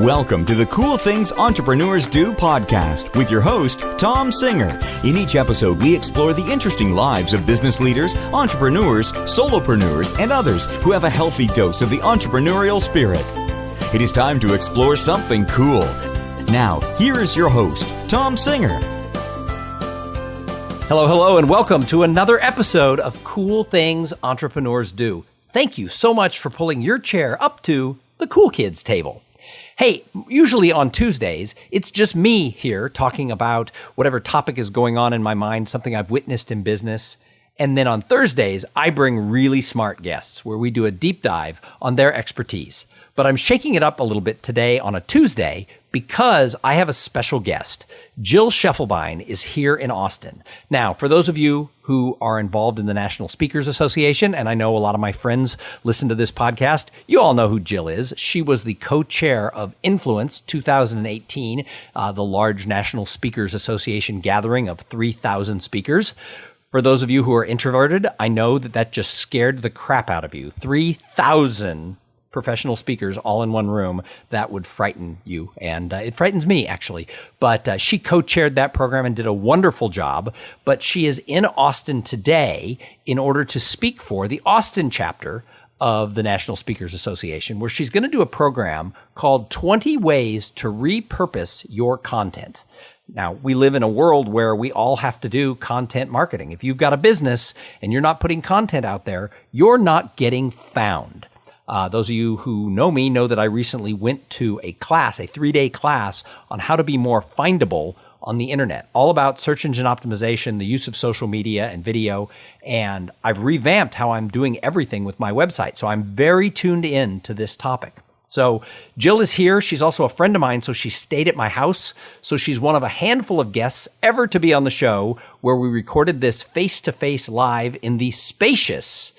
Welcome to the Cool Things Entrepreneurs Do podcast with your host, Tom Singer. In each episode, we explore the interesting lives of business leaders, entrepreneurs, solopreneurs, and others who have a healthy dose of the entrepreneurial spirit. It is time to explore something cool. Now, here is your host, Tom Singer. Hello, and welcome to another episode of Cool Things Entrepreneurs Do. Thank you so much for pulling your chair up to the cool kids table. Hey, usually on Tuesdays, it's just me here talking about whatever topic is going on in my mind, something I've witnessed in business. And then on Thursdays, I bring really smart guests where we do a deep dive on their expertise. But I'm shaking it up a little bit today on a Tuesday because I have a special guest. Jill Scheffelbein is here in Austin. Now, for those of you who are involved in the National Speakers Association, and I know a lot of my friends listen to this podcast, you all know who Jill is. She was the co-chair of Influence 2018, the large National Speakers Association gathering of 3,000 speakers. For those of you who are introverted, I know that just scared the crap out of you. 3,000 professional speakers all in one room, that would frighten you. And it frightens me, actually. But she co-chaired that program and did a wonderful job. But she is in Austin today in order to speak for the Austin chapter of the National Speakers Association, where she's going to do a program called 20 Ways to Repurpose Your Content. Now, we live in a world where we all have to do content marketing. If you've got a business and you're not putting content out there, you're not getting found. Those of you who know me know that I recently went to a class, a 3-day class on how to be more findable on the internet, all about search engine optimization, the use of social media and video. And I've revamped how I'm doing everything with my website. So I'm very tuned in to this topic. So Jill is here. She's also a friend of mine, so she stayed at my house. So she's one of a handful of guests ever to be on the show where we recorded this face-to-face live in the spacious,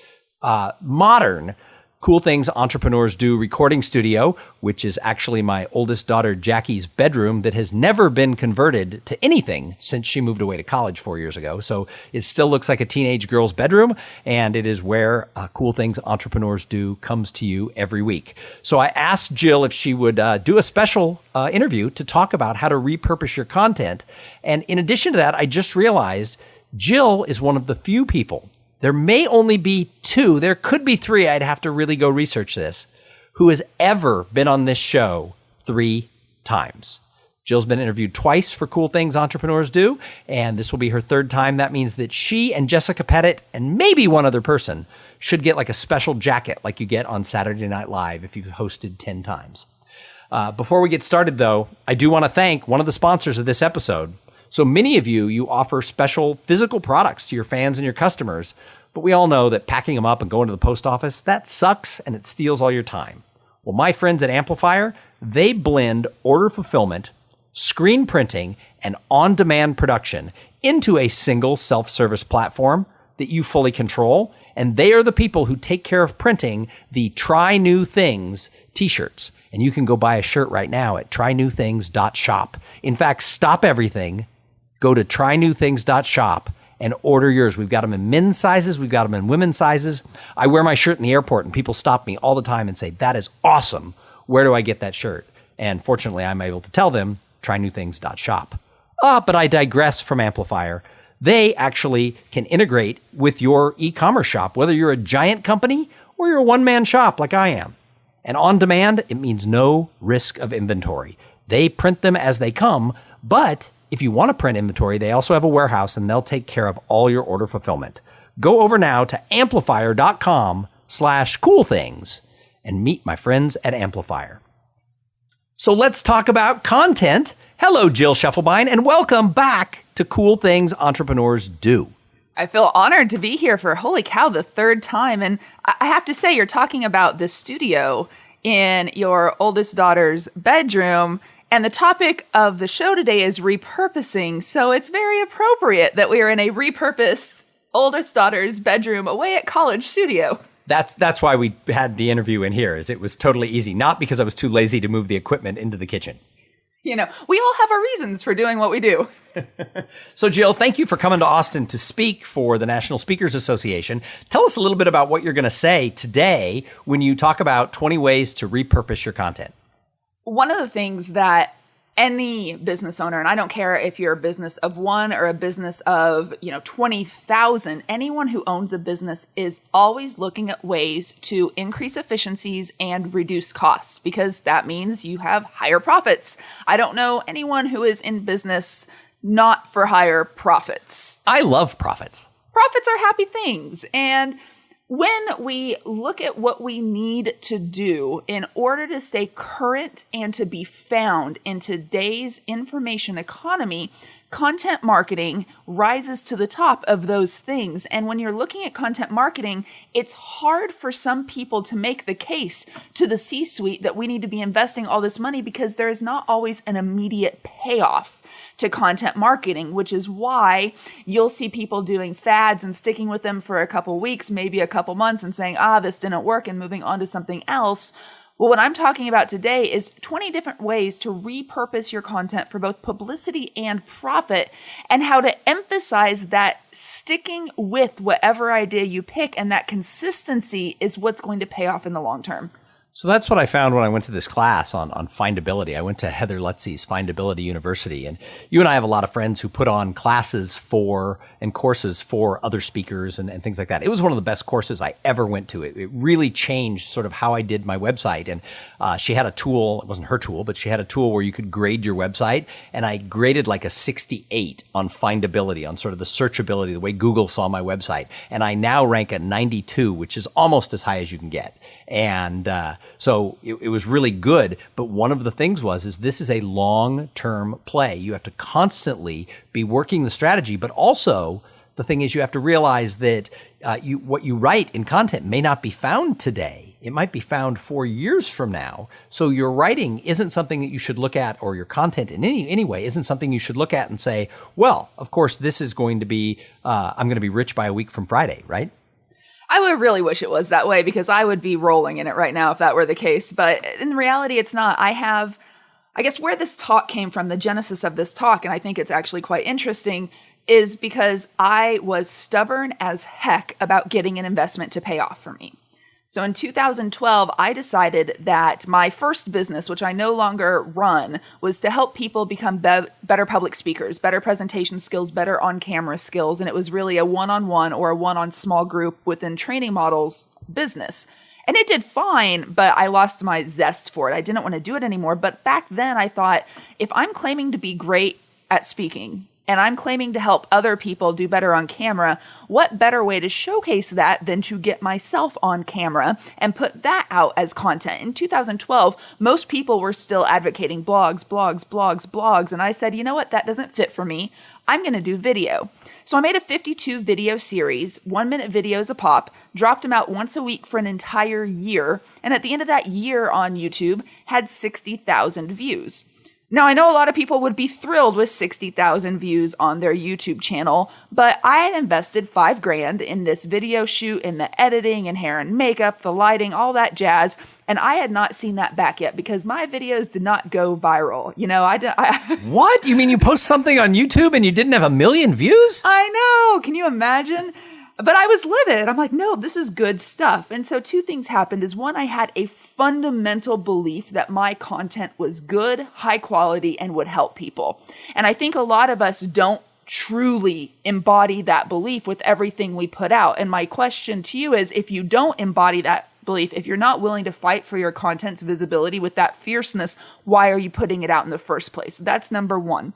modern Cool Things Entrepreneurs Do recording studio, which is actually my oldest daughter Jackie's bedroom that has never been converted to anything since she moved away to college 4 years ago. So it still looks like a teenage girl's bedroom, and it is where Cool Things Entrepreneurs Do comes to you every week. So I asked Jill if she would do a special interview to talk about how to repurpose your content. And in addition to that, I just realized Jill is one of the few people, there may only be 2, there could be 3, I'd have to really go research this, who has ever been on this show 3 times. Jill's been interviewed twice for Cool Things Entrepreneurs Do, and this will be her 3rd time. That means that she and Jessica Pettit and maybe one other person should get like a special jacket like you get on Saturday Night Live if you've hosted 10 times. Before we get started, though, I do want to thank one of the sponsors of this episode. So many of you offer special physical products to your fans and your customers, but we all know that packing them up and going to the post office, that sucks and it steals all your time. Well, my friends at Amplifier, they blend order fulfillment, screen printing, and on-demand production into a single self-service platform that you fully control, and they are the people who take care of printing the Try New Things t-shirts. And you can go buy a shirt right now at trynewthings.shop. In fact, stop everything. Go to trynewthings.shop and order yours. We've got them in men's sizes. We've got them in women's sizes. I wear my shirt in the airport and people stop me all the time and say, that is awesome. Where do I get that shirt? And fortunately, I'm able to tell them trynewthings.shop. But I digress from Amplifier. They actually can integrate with your e-commerce shop, whether you're a giant company or you're a one-man shop like I am. And on demand, it means no risk of inventory. They print them as they come, but if you want to print inventory, they also have a warehouse and they'll take care of all your order fulfillment. Go over now to amplifier.com/coolthings and meet my friends at Amplifier. So let's talk about content. Hello, Jill Scheffelbein, and welcome back to Cool Things Entrepreneurs Do. I feel honored to be here for, holy cow, the 3rd time. And I have to say, you're talking about the studio in your oldest daughter's bedroom. And the topic of the show today is repurposing. So it's very appropriate that we are in a repurposed oldest daughter's bedroom away at college studio. That's why we had the interview in here, is it was totally easy. Not because I was too lazy to move the equipment into the kitchen. You know, we all have our reasons for doing what we do. So, Jill, thank you for coming to Austin to speak for the National Speakers Association. Tell us a little bit about what you're going to say today when you talk about 20 ways to repurpose your content. One of the things that any business owner, and I don't care if you're a business of one or a business of, 20,000, anyone who owns a business is always looking at ways to increase efficiencies and reduce costs, because that means you have higher profits. I don't know anyone who is in business not for higher profits. I love profits. Profits are happy things. And when we look at what we need to do in order to stay current and to be found in today's information economy, content marketing rises to the top of those things. And when you're looking at content marketing, it's hard for some people to make the case to the C-suite that we need to be investing all this money, because there is not always an immediate payoff to content marketing, which is why you'll see people doing fads and sticking with them for a couple weeks, maybe a couple months, and saying, this didn't work, and moving on to something else. Well, what I'm talking about today is 20 different ways to repurpose your content for both publicity and profit, and how to emphasize that sticking with whatever idea you pick and that consistency is what's going to pay off in the long term. So that's what I found when I went to this class on findability. I went to Heather Lutzie's Findability University, and you and I have a lot of friends who put on classes for and courses for other speakers and things like that. It was one of the best courses I ever went to. It really changed sort of how I did my website. And she had a tool, it wasn't her tool, but she had a tool where you could grade your website. And I graded like a 68 on findability, on sort of the searchability, the way Google saw my website. And I now rank at 92, which is almost as high as you can get. And so it was really good. But one of the things is this is a long-term play. You have to constantly be working the strategy, but also the thing is you have to realize that what you write in content may not be found today. It might be found 4 years from now. So your writing isn't something that you should look at, or your content in any way isn't something you should look at and say, well, of course, this is going to be, I'm going to be rich by a week from Friday, right? I would really wish it was that way, because I would be rolling in it right now if that were the case. But in reality, it's not. I guess where this talk came from, the genesis of this talk, and I think it's actually quite interesting, is because I was stubborn as heck about getting an investment to pay off for me. So in 2012, I decided that my first business, which I no longer run, was to help people become better public speakers, better presentation skills, better on-camera skills. And it was really a one-on-one or a one-on small group within training models business. And it did fine, but I lost my zest for it. I didn't want to do it anymore. But back then I thought, if I'm claiming to be great at speaking, and I'm claiming to help other people do better on camera, what better way to showcase that than to get myself on camera and put that out as content? In 2012, most people were still advocating blogs. And I said, you know what? That doesn't fit for me. I'm going to do video. So I made a 52 video series, 1-minute videos a pop, dropped them out once a week for an entire year. And at the end of that year on YouTube, had 60,000 views. Now, I know a lot of people would be thrilled with 60,000 views on their YouTube channel, but I had invested $5,000 in this video shoot, in the editing and hair and makeup, the lighting, all that jazz, and I had not seen that back yet because my videos did not go viral. What? You mean you post something on YouTube and you didn't have 1 million views? I know. Can you imagine? But I was livid. I'm like, no, this is good stuff. And so 2 things happened. Is one, I had a fundamental belief that my content was good, high quality, and would help people. And I think a lot of us don't truly embody that belief with everything we put out. And my question to you is, if you don't embody that belief, if you're not willing to fight for your content's visibility with that fierceness, why are you putting it out in the first place? That's number 1.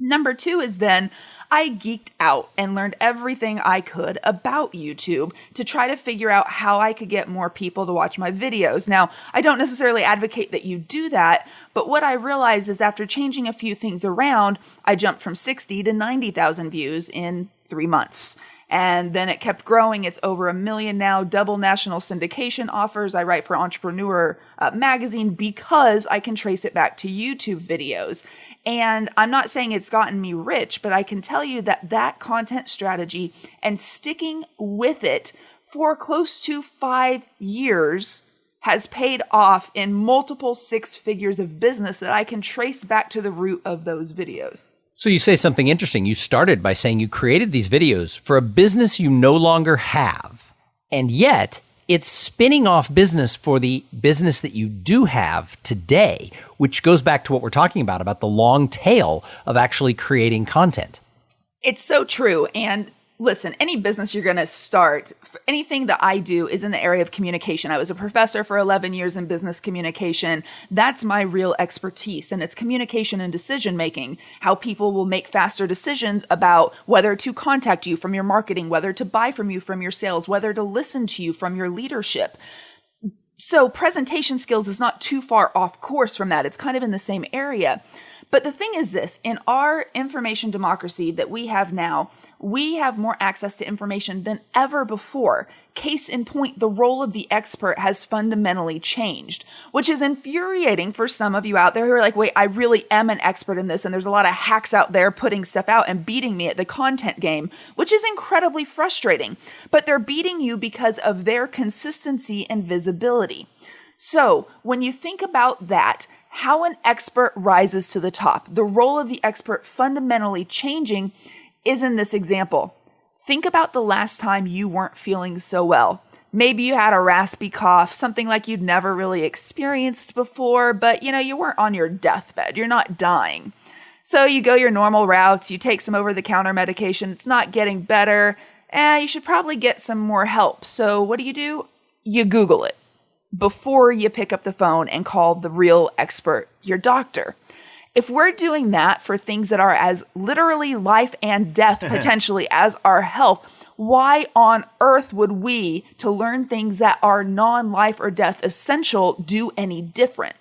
Number 2 is then I geeked out and learned everything I could about YouTube to try to figure out how I could get more people to watch my videos. Now, I don't necessarily advocate that you do that, but what I realized is after changing a few things around, I jumped from 60 to 90,000 views in 3 months. And then it kept growing. It's over 1 million now, double national syndication offers. I write for Entrepreneur magazine because I can trace it back to YouTube videos. And I'm not saying it's gotten me rich, but I can tell you that that content strategy and sticking with it for close to 5 years has paid off in multiple 6 figures of business that I can trace back to the root of those videos. So you say something interesting. You started by saying you created these videos for a business you no longer have, and yet it's spinning off business for the business that you do have today, which goes back to what we're talking about the long tail of actually creating content. It's so true. And listen, any business you're going to start, anything that I do is in the area of communication. I was a professor for 11 years in business communication. That's my real expertise. And it's communication and decision making, how people will make faster decisions about whether to contact you from your marketing, whether to buy from you from your sales, whether to listen to you from your leadership. So presentation skills is not too far off course from that. It's kind of in the same area. But the thing is this, in our information democracy that we have now, we have more access to information than ever before. Case in point, the role of the expert has fundamentally changed, which is infuriating for some of you out there who are like, wait, I really am an expert in this, and there's a lot of hacks out there putting stuff out and beating me at the content game, which is incredibly frustrating. But they're beating you because of their consistency and visibility. So when you think about that, how an expert rises to the top, the role of the expert fundamentally changing is in this example. Think about the last time you weren't feeling so well. Maybe you had a raspy cough, something like you'd never really experienced before, but you weren't on your deathbed. You're not dying. So you go your normal routes, you take some over-the-counter medication, it's not getting better, you should probably get some more help. So what do? You Google it before you pick up the phone and call the real expert, your doctor. If we're doing that for things that are as literally life and death potentially as our health, why on earth would we, to learn things that are non-life or death essential, do any different?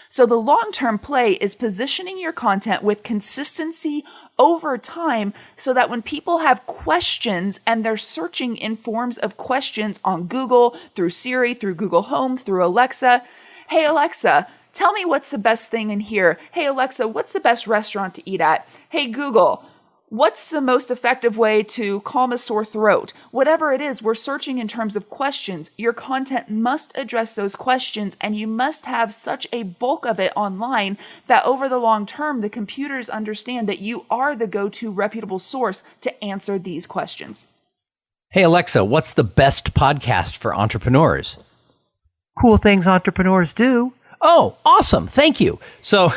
So the long-term play is positioning your content with consistency over time so that when people have questions and they're searching in forms of questions on Google, through Siri, through Google Home, through Alexa, hey Alexa, tell me what's the best thing in here. Hey Alexa, what's the best restaurant to eat at? Hey Google, what's the most effective way to calm a sore throat? Whatever it is, we're searching in terms of questions. Your content must address those questions, and you must have such a bulk of it online that over the long term, the computers understand that you are the go-to reputable source to answer these questions. Hey Alexa, what's the best podcast for entrepreneurs? Cool Things Entrepreneurs Do. Oh, awesome. Thank you. So,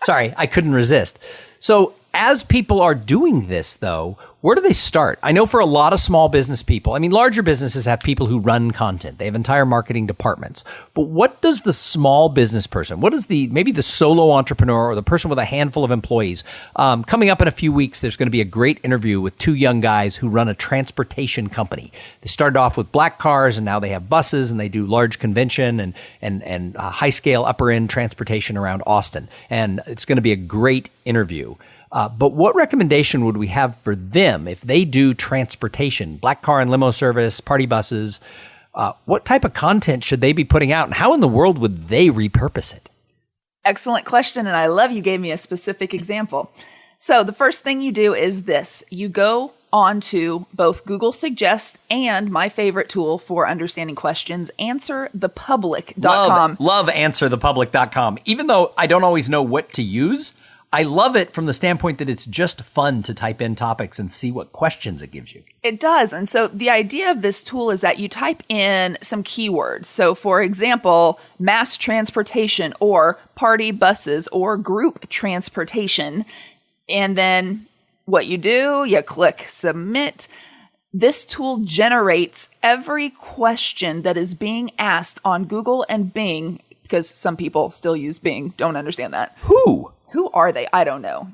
sorry, I couldn't resist. So, as people are doing this, though, where do they start? I know for a lot of small business people, larger businesses have people who run content. They have entire marketing departments. But what does the small business person, what does maybe the solo entrepreneur or the person with a handful of employees, coming up in a few weeks, there's going to be a great interview with two young guys who run a transportation company. They started off with black cars, and now they have buses, and they do large convention and high scale upper end transportation around Austin. And it's going to be a great interview. But what recommendation would we have for them if they do transportation, black car and limo service, party buses? What type of content should they be putting out, and how in the world would they repurpose it? Excellent question, and I love you gave me a specific example. So the first thing you do is this. You go on to both Google Suggest and my favorite tool for understanding questions, answerthepublic.com. Love answerthepublic.com. Even though I don't always know what to use, I love it from the standpoint that it's just fun to type in topics and see what questions it gives you. It does. And so the idea of this tool is that you type in some keywords. So for example, mass transportation or party buses or group transportation. And then what you do, you click submit. This tool generates every question that is being asked on Google and Bing, because some people still use Bing, don't understand that. Who are they? I don't know.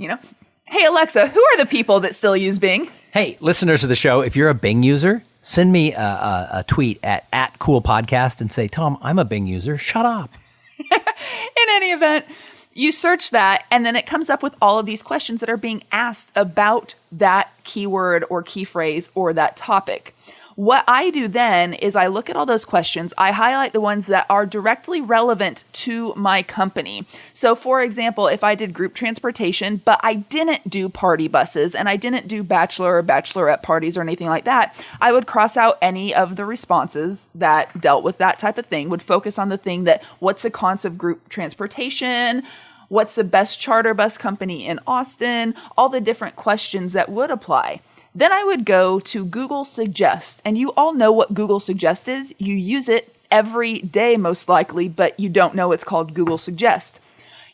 Hey, Alexa, who are the people that still use Bing? Hey, listeners of the show, if you're a Bing user, send me a tweet at @coolpodcast and say, Tom, I'm a Bing user. Shut up. In any event, you search that, and then it comes up with all of these questions that are being asked about that keyword or key phrase or that topic. What I do then is I look at all those questions. I highlight the ones that are directly relevant to my company. So for example, if I did group transportation, but I didn't do party buses and I didn't do bachelor or bachelorette parties or anything like that, I would cross out any of the responses that dealt with that type of thing, would focus on the thing that, what's the cons of group transportation? What's the best charter bus company in Austin? All the different questions that would apply. Then I would go to Google Suggest. And you all know what Google Suggest is. You use it every day, most likely, but you don't know it's called Google Suggest.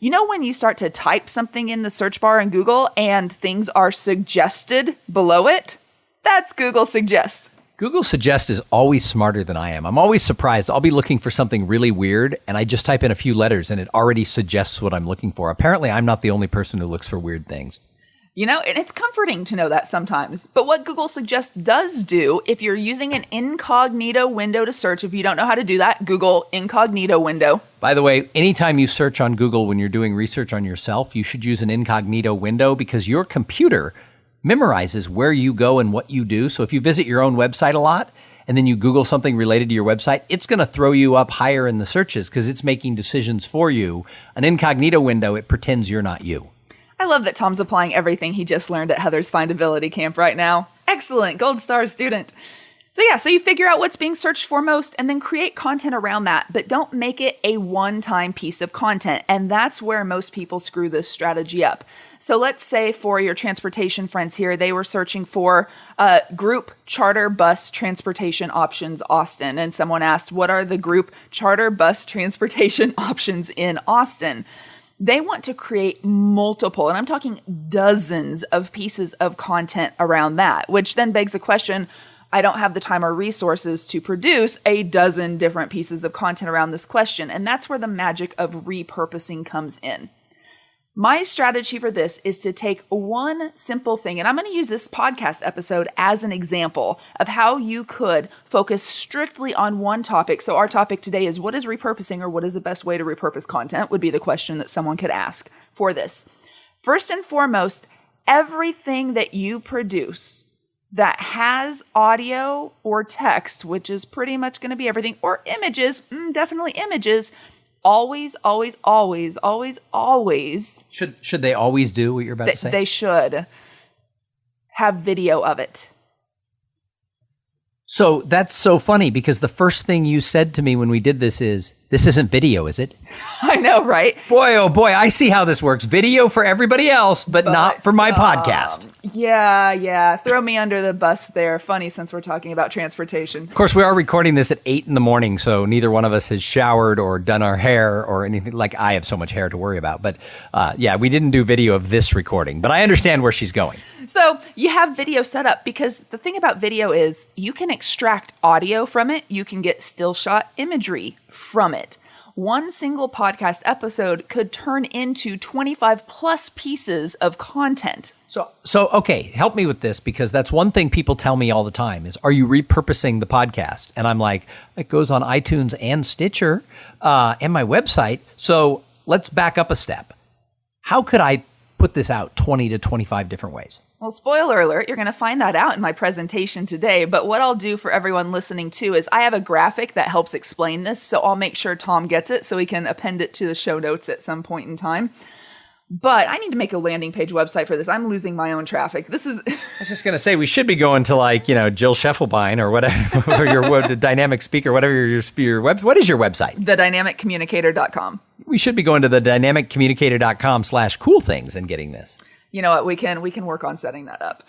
You know when you start to type something in the search bar in Google and things are suggested below it? That's Google Suggest. Google Suggest is always smarter than I am. I'm always surprised. I'll be looking for something really weird, and I just type in a few letters, and it already suggests what I'm looking for. Apparently, I'm not the only person who looks for weird things. You know, and it's comforting to know that sometimes. But what Google Suggest does do, if you're using an incognito window to search, if you don't know how to do that, Google incognito window. By the way, anytime you search on Google when you're doing research on yourself, you should use an incognito window because your computer memorizes where you go and what you do. So if you visit your own website a lot and then you Google something related to your website, it's going to throw you up higher in the searches because it's making decisions for you. An incognito window, it pretends you're not you. I love that Tom's applying everything he just learned at Heather's Findability Camp right now. Excellent. Gold star student. So you figure out what's being searched for most and then create content around that, but don't make it a one-time piece of content. And that's where most people screw this strategy up. So let's say for your transportation friends here, they were searching for group charter bus transportation options Austin. And someone asked, what are the group charter bus transportation options in Austin? They want to create multiple, and I'm talking dozens of pieces of content around that, which then begs the question, I don't have the time or resources to produce a dozen different pieces of content around this question. And that's where the magic of repurposing comes in. My strategy for this is to take one simple thing, and I'm going to use this podcast episode as an example of how you could focus strictly on one topic. So our topic today is what is repurposing, or what is the best way to repurpose content would be the question that someone could ask for this. First and foremost, everything that you produce that has audio or text, which is pretty much going to be everything, or images, definitely images, always. Should they always do what you're about to say? They should have video of it. So that's so funny because the first thing you said to me when we did this isn't video, is it? I know, right? Boy, oh boy, I see how this works. Video for everybody else, but not for my podcast. Yeah. Throw me under the bus there. Funny, since we're talking about transportation. Of course, we are recording this at 8 a.m, so neither one of us has showered or done our hair or anything. Like, I have so much hair to worry about. But we didn't do video of this recording, but I understand where she's going. So you have video set up because the thing about video is you can extract audio from it. You can get still shot imagery from it. One single podcast episode could turn into 25 plus pieces of content. So okay, help me with this, because that's one thing people tell me all the time is, are you repurposing the podcast? And I'm like, it goes on iTunes and Stitcher and my website. So let's back up a step. How could I put this out 20 to 25 different ways? Well, spoiler alert, you're going to find that out in my presentation today. But what I'll do for everyone listening too is I have a graphic that helps explain this. So I'll make sure Tom gets it so he can append it to the show notes at some point in time. But I need to make a landing page website for this. I'm losing my own traffic. This is... I was just going to say, we should be going to Jill Scheffelbein or whatever, or your dynamic speaker, whatever your web. What is your website? thedynamiccommunicator.com. We should be going to thedynamiccommunicator.com/coolthings and getting this. You know what? We can work on setting that up.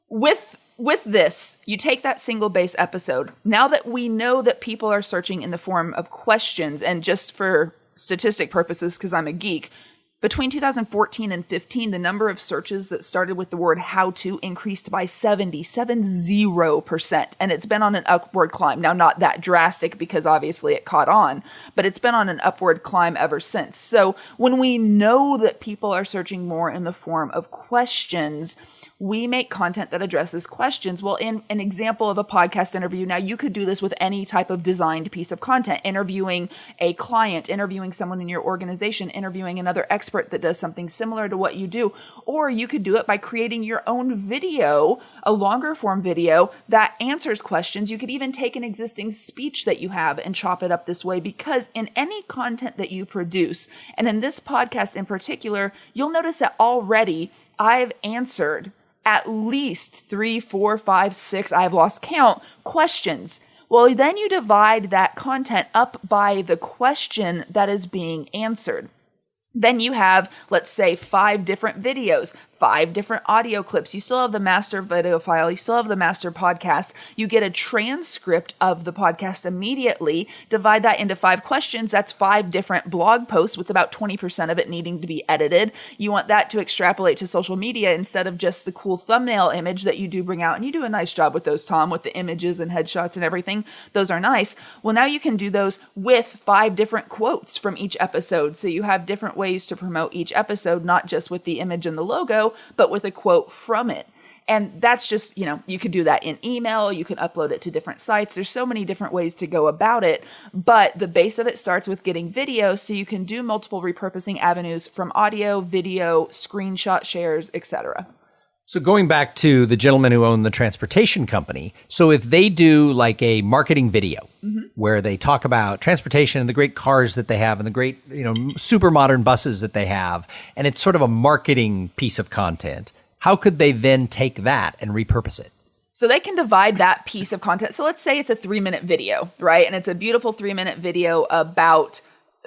With this, you take that single base episode. Now that we know that people are searching in the form of questions, and just for statistic purposes, because I'm a geek, between 2014 and 15, the number of searches that started with the word how to increased by 70%. And it's been on an upward climb. Now, not that drastic because obviously it caught on, but it's been on an upward climb ever since. So when we know that people are searching more in the form of questions, we make content that addresses questions. Well, in an example of a podcast interview, now you could do this with any type of designed piece of content, interviewing a client, interviewing someone in your organization, interviewing another expert that does something similar to what you do. Or you could do it by creating your own video, a longer form video that answers questions. You could even take an existing speech that you have and chop it up this way, because in any content that you produce, and in this podcast in particular, you'll notice that already I've answered at least 3, 4, 5, 6, I've lost count, questions. Well, then you divide that content up by the question that is being answered. Then you have, let's say, 5 different videos, 5 different audio clips. You still have the master video file. You still have the master podcast. You get a transcript of the podcast immediately. Divide that into 5 questions. That's 5 different blog posts with about 20% of it needing to be edited. You want that to extrapolate to social media instead of just the cool thumbnail image that you do bring out. And you do a nice job with those, Tom, with the images and headshots and everything. Those are nice. Well, now you can do those with 5 different quotes from each episode. So you have different ways to promote each episode, not just with the image and the logo, but with a quote from it. And that's just, you could do that in email. You can upload it to different sites. There's so many different ways to go about it. But the base of it starts with getting video, so you can do multiple repurposing avenues from audio, video, screenshot shares, etc. So going back to the gentleman who owned the transportation company, so if they do like a marketing video where they talk about transportation and the great cars that they have and the great, super modern buses that they have, and it's sort of a marketing piece of content, how could they then take that and repurpose it? So they can divide that piece of content. So let's say it's a 3-minute video, right? And it's a beautiful 3-minute video about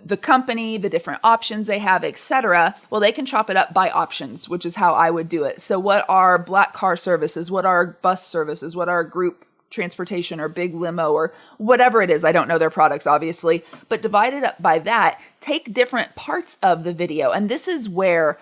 the company, the different options they have, etc. Well, they can chop it up by options, which is how I would do it. So what are black car services? What are bus services? What are group transportation or big limo or whatever it is? I don't know their products, obviously, but divide it up by that. Take different parts of the video. And this is where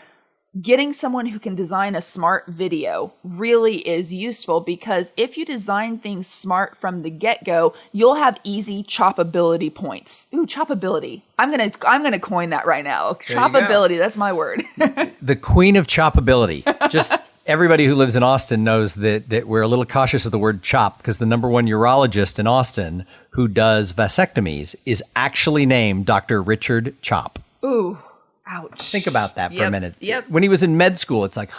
getting someone who can design a smart video really is useful, because if you design things smart from the get-go, you'll have easy choppability points. Ooh, choppability. I'm gonna coin that right now. Choppability, that's my word. The queen of choppability. Just everybody who lives in Austin knows that we're a little cautious of the word chop, because the number one urologist in Austin who does vasectomies is actually named Dr. Richard Chop. Ooh. Ouch. Think about that for a minute. Yep. When he was in med school, it's like,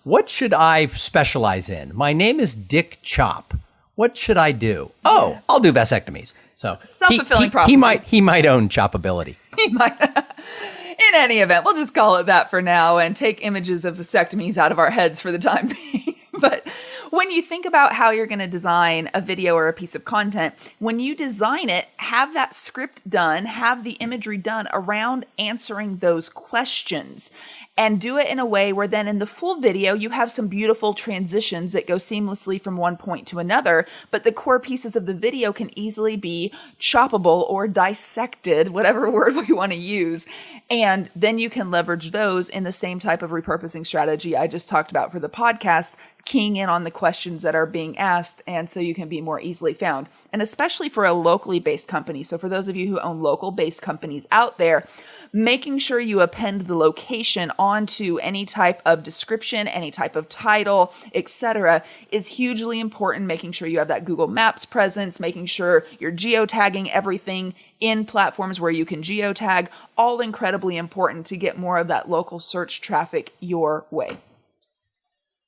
what should I specialize in? My name is Dick Chop. What should I do? Oh, I'll do vasectomies. So self-fulfilling prophecy. He might own choppability. He might. In any event, we'll just call it that for now and take images of vasectomies out of our heads for the time being. But when you think about how you're going to design a video or a piece of content, when you design it, have that script done, have the imagery done around answering those questions, and do it in a way where then in the full video, you have some beautiful transitions that go seamlessly from one point to another, but the core pieces of the video can easily be choppable or dissected, whatever word we want to use. And then you can leverage those in the same type of repurposing strategy I just talked about for the podcast, keying in on the questions that are being asked, and so you can be more easily found. And especially for a locally based company. So for those of you who own local based companies out there, making sure you append the location onto any type of description, any type of title, etc., is hugely important. Making sure you have that Google Maps presence, making sure you're geotagging everything in platforms where you can geotag, all incredibly important to get more of that local search traffic your way.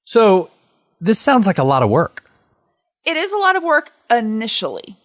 So this sounds like a lot of work. It is a lot of work initially,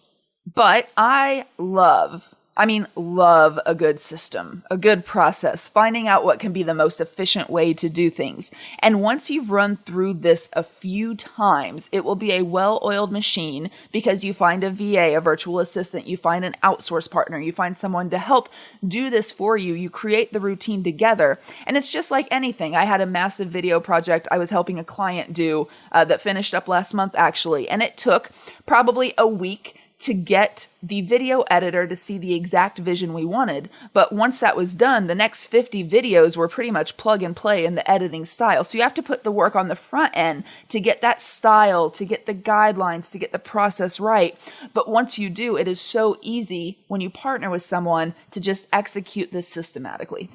but I love a good system, a good process, finding out what can be the most efficient way to do things. And once you've run through this a few times, it will be a well-oiled machine, because you find a VA, a virtual assistant, you find an outsource partner, you find someone to help do this for you, you create the routine together. And it's just like anything. I had a massive video project I was helping a client do that finished up last month, actually, and it took probably a week to get the video editor to see the exact vision we wanted. But once that was done, the next 50 videos were pretty much plug and play in the editing style. So you have to put the work on the front end to get that style, to get the guidelines, to get the process right. But once you do, it is so easy when you partner with someone to just execute this systematically.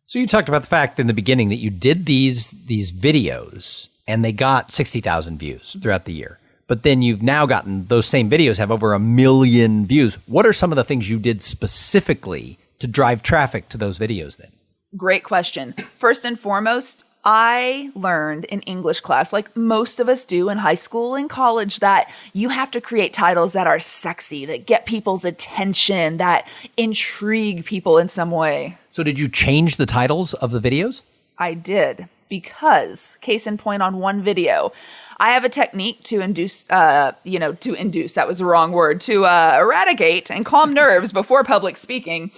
So you talked about the fact in the beginning that you did these videos and they got 60,000 views throughout the year. But then you've now gotten those same videos have over 1 million views. What are some of the things you did specifically to drive traffic to those videos then? Great question. First and foremost, I learned in English class, like most of us do in high school and college, that you have to create titles that are sexy, that get people's attention, that intrigue people in some way. So did you change the titles of the videos? I did, because case in point on one video, I have a technique to induce, that was the wrong word, to eradicate and calm nerves before public speaking.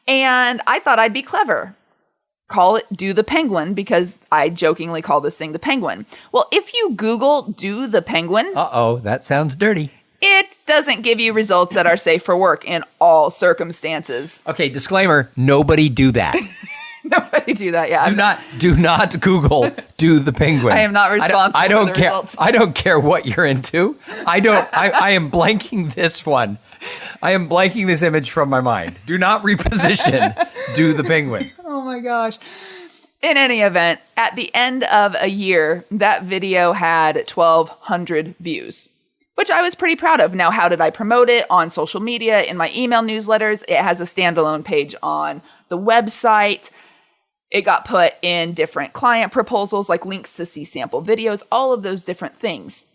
And I thought I'd be clever. call it Do the Penguin because I jokingly call this thing the Penguin. Well, if you Google Do the Penguin... Uh-oh, that sounds dirty. It doesn't give you results that are safe for work in all circumstances. Okay, disclaimer, nobody do that. Nobody do that, yeah. Do not Google Do the Penguin. I am not responsible I don't for the care. results. I don't care what you're into. I am blanking this one. I am blanking this image from my mind. Do not reposition Do the Penguin. Oh my gosh. In any event, at the end of a year, that video had 1,200 views, which I was pretty proud of. Now, how did I promote it? On social media, in my email newsletters. It has a standalone page on the website. It got put in different client proposals, like links to see sample videos, all of those different things.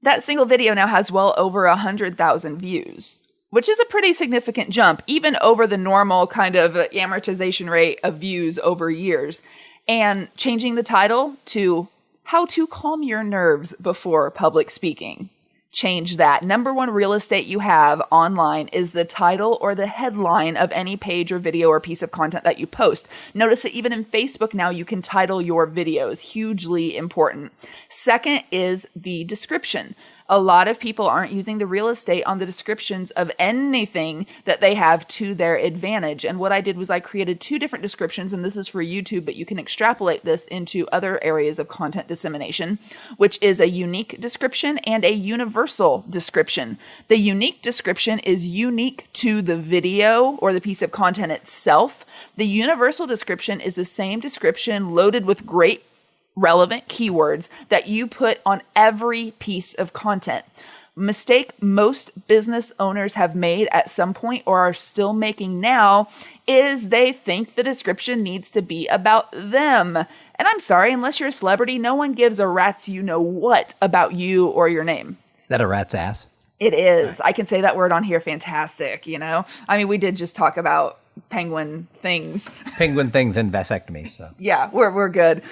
That single video now has well over 100,000 views, which is a pretty significant jump, even over the normal kind of amortization rate of views over years. And changing the title to How to Calm Your Nerves Before Public Speaking. Change that. Number one real estate you have online is the title or the headline of any page or video or piece of content that you post. Notice that even in Facebook now you can title your videos. Hugely important. Second is the description. A lot of people aren't using the real estate on the descriptions of anything that they have to their advantage. And what I did was I created 2 different descriptions, and this is for YouTube, but you can extrapolate this into other areas of content dissemination, which is a unique description and a universal description. The unique description is unique to the video or the piece of content itself. The universal description is the same description loaded with great relevant keywords that you put on every piece of content. Mistake most business owners have made at some point or are still making now is they think the description needs to be about them. And I'm sorry, unless you're a celebrity, no one gives a rat's you know what about you or your name. Is that a rat's ass? It is. Right. I can say that word on here. Fantastic. You know, I mean, we did just talk about penguin things. Penguin things and vasectomies. So. Yeah, we're good.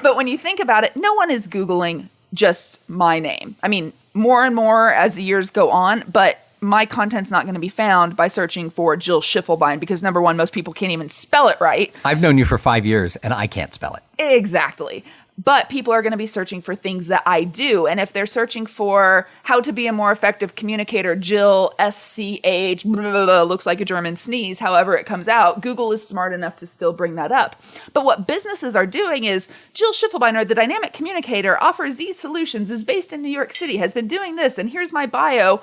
But when you think about it, no one is Googling just my name. I mean, more and more as the years go on, but my content's not going to be found by searching for Jill Schiffelbein because, number one, most people can't even spell it right. I've known you for 5 years and I can't spell it. Exactly. But people are going to be searching for things that I do. And if they're searching for how to be a more effective communicator, Jill, SCH, blah, blah, blah, looks like a German sneeze, however it comes out, Google is smart enough to still bring that up. But what businesses are doing is Jill Schiffelbein, or the dynamic communicator, offers these solutions, is based in New York City, has been doing this, and here's my bio.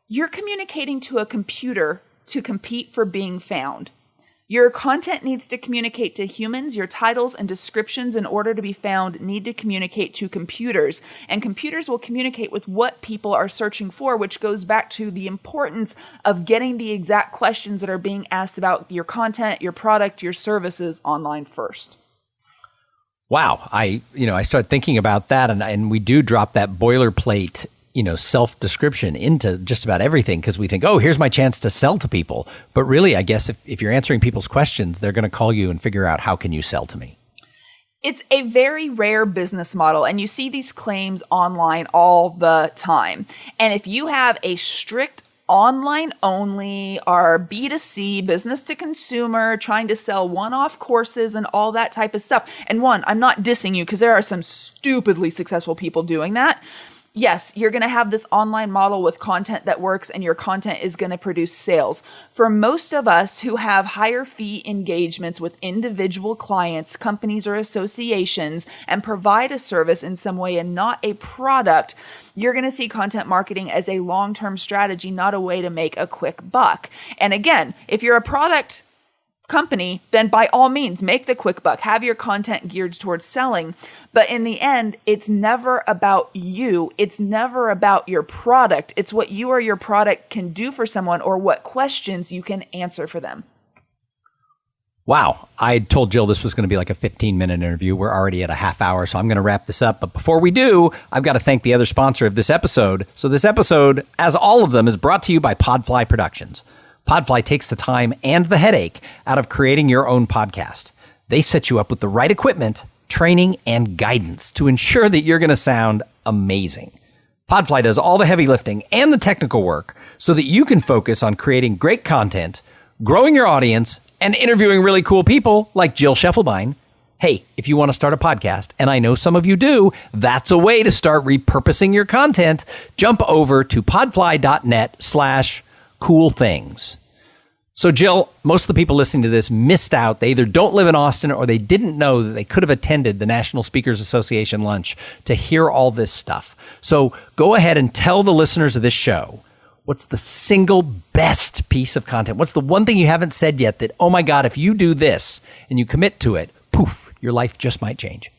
You're communicating to a computer to compete for being found. Your content needs to communicate to humans. Your titles and descriptions, in order to be found, need to communicate to computers. And computers will communicate with what people are searching for, which goes back to the importance of getting the exact questions that are being asked about your content, your product, your services online first. Wow. I started thinking about that, and we do drop that boilerplate self-description into just about everything because we think, oh, here's my chance to sell to people. But really, I guess if you're answering people's questions, they're going to call you and figure out, how can you sell to me? It's a very rare business model, and you see these claims online all the time. And if you have a strict online only or B2C, business to consumer, trying to sell one-off courses and all that type of stuff. And I'm not dissing you because there are some stupidly successful people doing that. Yes, you're going to have this online model with content that works, and your content is going to produce sales. For most of us who have higher fee engagements with individual clients, companies, or associations, and provide a service in some way and not a product, you're going to see content marketing as a long-term strategy, not a way to make a quick buck. And again, if you're a product company, then by all means, make the quick buck. Have your content geared towards selling. But in the end, it's never about you. It's never about your product. It's what you or your product can do for someone or what questions you can answer for them. Wow. I told Jill this was going to be like a 15-minute interview. We're already at a half hour, so I'm going to wrap this up. But before we do, I've got to thank the other sponsor of this episode. So this episode, as all of them, is brought to you by Podfly Productions. Podfly takes the time and the headache out of creating your own podcast. They set you up with the right equipment, training, and guidance to ensure that you're going to sound amazing. Podfly does all the heavy lifting and the technical work so that you can focus on creating great content, growing your audience, and interviewing really cool people like Jill Scheffelbein. Hey, if you want to start a podcast, and I know some of you do, that's a way to start repurposing your content. Jump over to podfly.net/coolthings. So Jill, most of the people listening to this missed out. They either don't live in Austin or they didn't know that they could have attended the National Speakers Association lunch to hear all this stuff. So go ahead and tell the listeners of this show, what's the single best piece of content? What's the one thing you haven't said yet that, oh my God, if you do this and you commit to it, poof, your life just might change?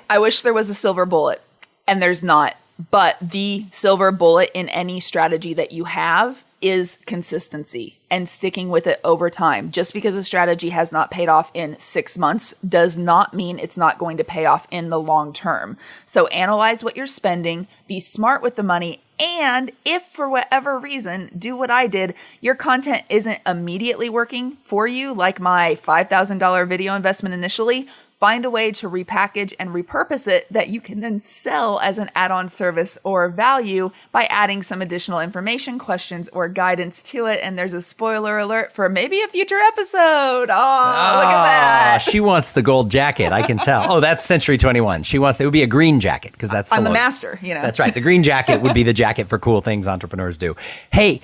I wish there was a silver bullet, and there's not. But the silver bullet in any strategy that you have is consistency and sticking with it over time. Just because a strategy has not paid off in 6 months does not mean it's not going to pay off in the long term. So analyze what you're spending, be smart with the money, and if for whatever reason, do what I did, your content isn't immediately working for you, like my $5,000 video investment initially, find a way to repackage and repurpose it that you can then sell as an add-on service or value by adding some additional information, questions, or guidance to it. And there's a spoiler alert for maybe a future episode. Oh, look at that. She wants the gold jacket. I can tell. Oh, that's Century 21. It would be a green jacket because that's I'm the logo. master, you know. That's right. The green jacket would be the jacket for cool things entrepreneurs do. Hey,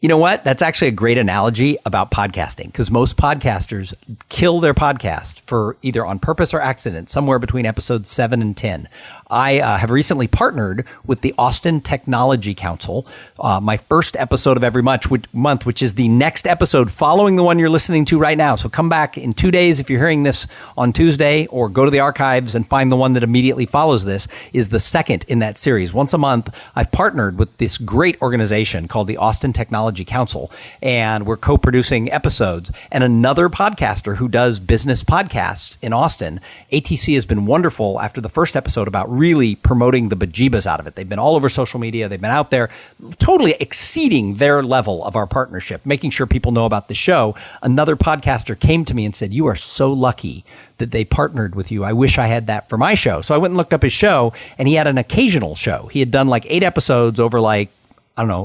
you know what? That's actually a great analogy about podcasting because most podcasters kill their podcast for either on purpose or accident, somewhere between episodes 7 and 10. I have recently partnered with the Austin Technology Council, my first episode of every month, which is the next episode following the one you're listening to right now. So come back in 2 days if you're hearing this on Tuesday, or go to the archives and find the one that immediately follows this, is the second in that series. Once a month, I've partnered with this great organization called the Austin Technology Council, and we're co-producing episodes. And another podcaster who does business podcasts in Austin, ATC, has been wonderful after the first episode about really promoting the bejeebas out of it. They've been all over social media. They've been out there totally exceeding their level of our partnership, making sure people know about the show. Another podcaster came to me and said, "You are so lucky that they partnered with you. I wish I had that for my show." So I went and looked up his show, and he had an occasional show. He had done like 8 episodes over a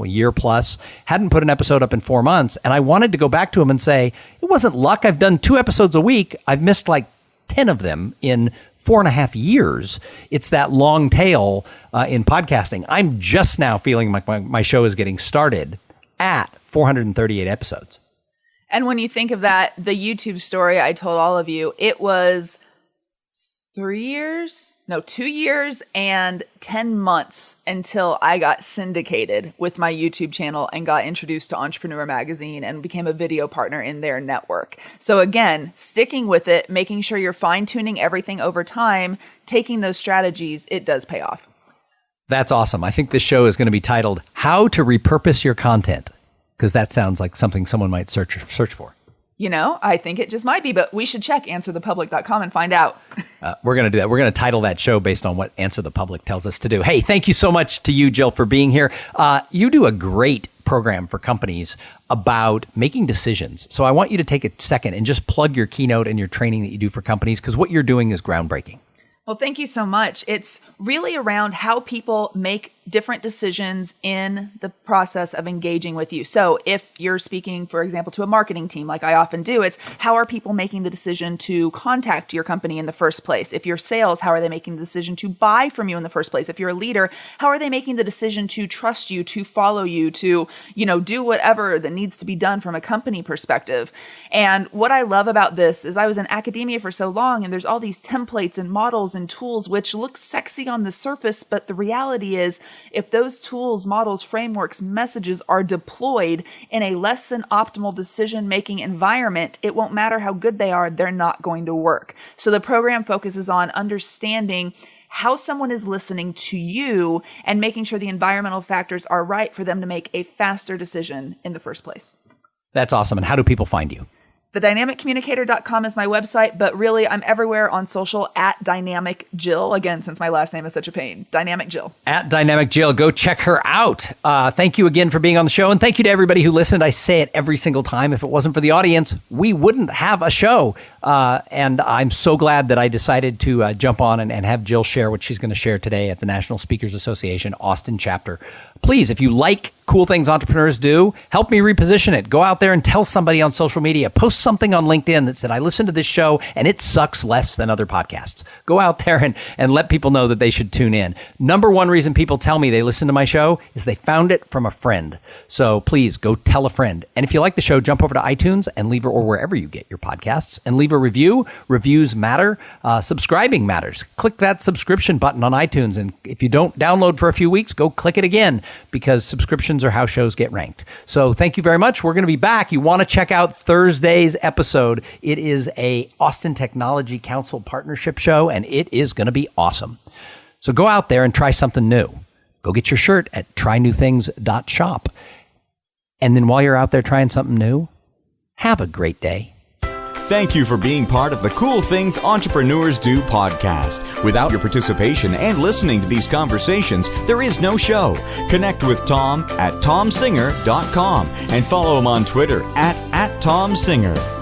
year plus, hadn't put an episode up in 4 months. And I wanted to go back to him and say, it wasn't luck. I've done 2 episodes a week. I've missed like 10 of them in 4.5 years. It's that long tail in podcasting. I'm just now feeling like my show is getting started at 438 episodes. And when you think of that, the YouTube story I told all of you, it was 2 years and 10 months until I got syndicated with my YouTube channel and got introduced to Entrepreneur Magazine and became a video partner in their network. So again, sticking with it, making sure you're fine-tuning everything over time, taking those strategies, it does pay off. That's awesome. I think this show is going to be titled How to Repurpose Your Content, because that sounds like something someone might search for. You know, I think it just might be, but we should check answerthepublic.com and find out. We're going to do that. We're going to title that show based on what Answer the Public tells us to do. Hey, thank you so much to you, Jill, for being here. You do a great program for companies about making decisions. So I want you to take a second and just plug your keynote and your training that you do for companies, because what you're doing is groundbreaking. Well, thank you so much. It's really around how people make different decisions in the process of engaging with you. So if you're speaking, for example, to a marketing team, like I often do, it's how are people making the decision to contact your company in the first place? If you're sales, how are they making the decision to buy from you in the first place? If you're a leader, how are they making the decision to trust you, to follow you, to, do whatever that needs to be done from a company perspective? And what I love about this is I was in academia for so long, and there's all these templates and models and tools which look sexy on the surface, but the reality is, if those tools, models, frameworks, messages are deployed in a less than optimal decision-making environment, it won't matter how good they are, they're not going to work. So the program focuses on understanding how someone is listening to you and making sure the environmental factors are right for them to make a faster decision in the first place. That's awesome. And how do people find you? TheDynamicCommunicator.com is my website, but really I'm everywhere on social at Dynamic Jill. Again, since my last name is such a pain, Dynamic Jill. At Dynamic Jill. Go check her out. Thank you again for being on the show. And thank you to everybody who listened. I say it every single time. If it wasn't for the audience, we wouldn't have a show. And I'm so glad that I decided to jump on and have Jill share what she's going to share today at the National Speakers Association Austin chapter. Please, if you like cool things entrepreneurs do, help me reposition it. Go out there and tell somebody on social media. Post something on LinkedIn that said, I listened to this show and it sucks less than other podcasts. Go out there and let people know that they should tune in. Number one reason people tell me they listen to my show is they found it from a friend. So please go tell a friend. And if you like the show, jump over to iTunes and leave or wherever you get your podcasts and leave a review. Reviews matter. Subscribing matters. Click that subscription button on iTunes. And if you don't download for a few weeks, go click it again, because subscriptions are how shows get ranked. So thank you very much. We're going to be back. You want to check out Thursday's episode. It is a Austin Technology Council partnership show, and it is going to be awesome. So go out there and try something new. Go get your shirt at trynewthings.shop. And then while you're out there trying something new, have a great day. Thank you for being part of the Cool Things Entrepreneurs Do podcast. Without your participation and listening to these conversations, there is no show. Connect with Tom at tomsinger.com and follow him on Twitter at tomsinger.